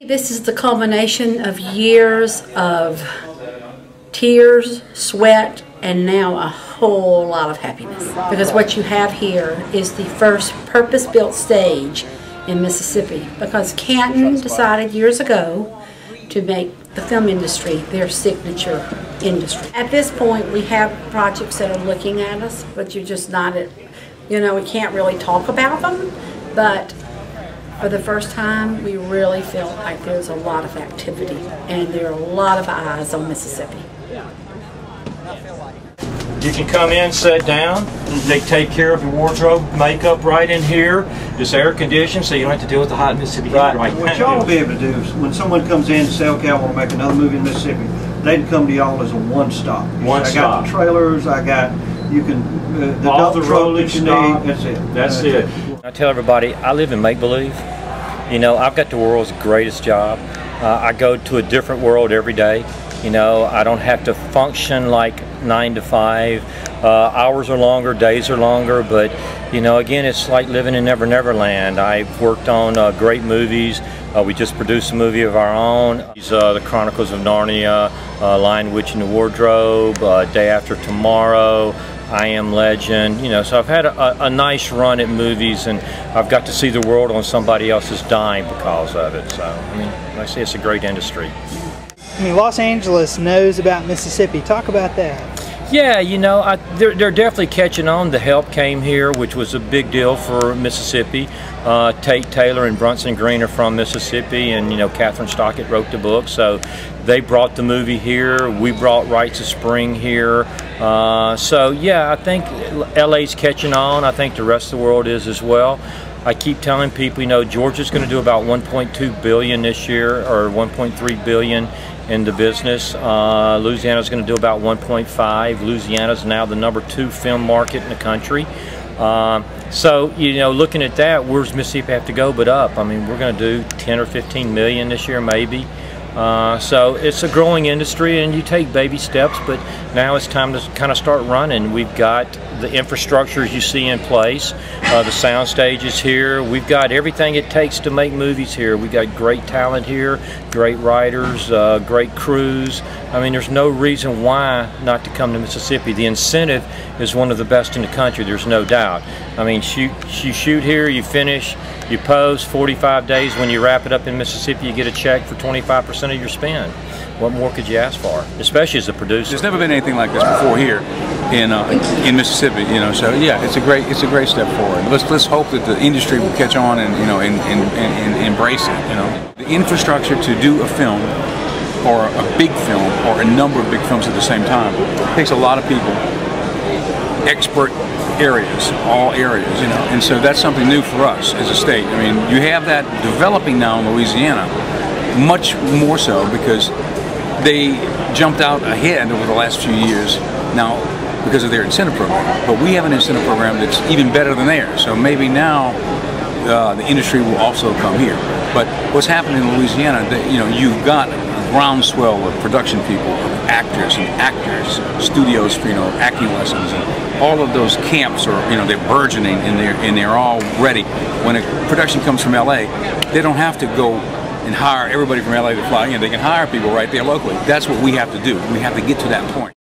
This is the culmination of years of tears, sweat, and now a whole lot of happiness. Because what you have here is the first purpose-built stage in Mississippi. Because Canton decided years ago to make the film industry their signature industry. At this point, we have projects that are looking at us, but you're just not at, we can't really talk about them, but for the first time, we really feel like there's a lot of activity and there are a lot of eyes on Mississippi. You can come in, sit down. They take care of your wardrobe, makeup right in here. It's air conditioned, so you don't have to deal with the hot Mississippi heat right now. What y'all will be able to do is when someone comes in and says, okay, I want to make another movie in Mississippi, they can come to y'all as a one-stop. I got the trailers, I got, you can, the all dump the truck rolling that you stock. need, that's it. That's it. I tell everybody, I live in make-believe. I've got the world's greatest job. I go to a different world every day. I don't have to function like 9 to 5. Hours are longer, days are longer, but again, it's like living in Never Never Land. I've worked on great movies. We just produced a movie of our own. The Chronicles of Narnia, Lion, Witch, and the Wardrobe, Day After Tomorrow, I Am Legend. So I've had a nice run at movies, and I've got to see the world on somebody else's dime because of it. So I say it's a great industry. Los Angeles knows about Mississippi. Talk about that. Yeah, they're definitely catching on. The Help came here, which was a big deal for Mississippi. Tate Taylor and Brunson Green are from Mississippi, and Catherine Stockett wrote the book, so they brought the movie here. We brought Rites of Spring here. So yeah, I think LA's catching on. I think the rest of the world is as well. I keep telling people, Georgia's going to do about 1.2 billion this year, or 1.3 billion in the business. Louisiana's going to do about 1.5. Louisiana's now the #2 film market in the country. So, looking at that, where's Mississippi have to go but up? We're going to do 10 or 15 million this year, maybe. So it's a growing industry, and you take baby steps, but now it's time to kind of start running. We've got the infrastructures you see in place, the sound stages here. We've got everything it takes to make movies here. We've got great talent here, great writers, great crews. There's no reason why not to come to Mississippi. The incentive is one of the best in the country, there's no doubt. You shoot here, you finish, you post 45 days. When you wrap it up in Mississippi, you get a check for 25% of your spend. What more could you ask for, especially as a producer? There's never been anything like this before here in Mississippi. So yeah, it's a great step forward. Let's hope that the industry will catch on and and embrace it. The infrastructure to do a film, or a big film, or a number of big films at the same time, takes a lot of people, expert areas, all areas, and so that's something new for us as a state. You have that developing now in Louisiana, much more so because they jumped out ahead over the last few years now because of their incentive program. But we have an incentive program that's even better than theirs, so maybe now the industry will also come here. But what's happening in Louisiana, you've got a groundswell of production people, of actors and actors, studios for acting lessons, and all of those camps are they're burgeoning, and they're all ready. When a production comes from LA, they don't have to go and hire everybody from LA to fly in. They can hire people right there locally. That's what we have to do. We have to get to that point.